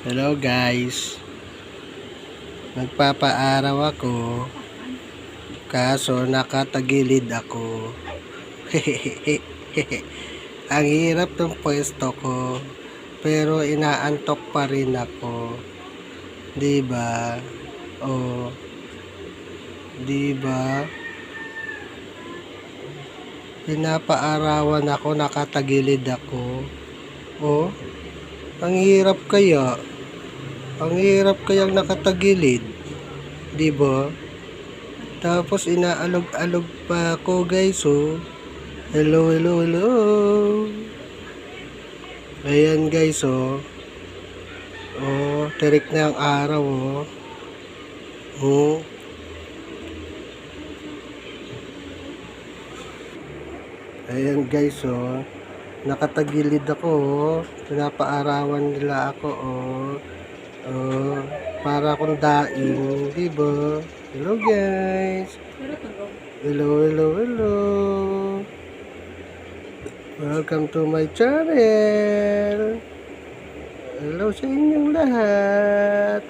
Hello guys, nagpapaaraw ako kaso nakatagilid ako. Ang hirap ng pwesto ko pero inaantok pa rin ako. 'Di ba? Oh, 'di ba? Pinapaarawan ako, nakatagilid ako. Oh, ang hirap kaya. Ang hirap kayang nakatagilid, 'di ba? Tapos inaalog-alog pa ako guys, oh. Hello, hello, hello. Ayan guys, oh. Oh, terik na ang araw, oh. Oh. Ayan guys, oh. Nakatagilid ako, oh. Pinapaarawan nila ako, oh. Oh, para akong daing, 'di ba? Hello guys. Hello, hello, hello. Welcome to my channel. Hello sa inyong lahat.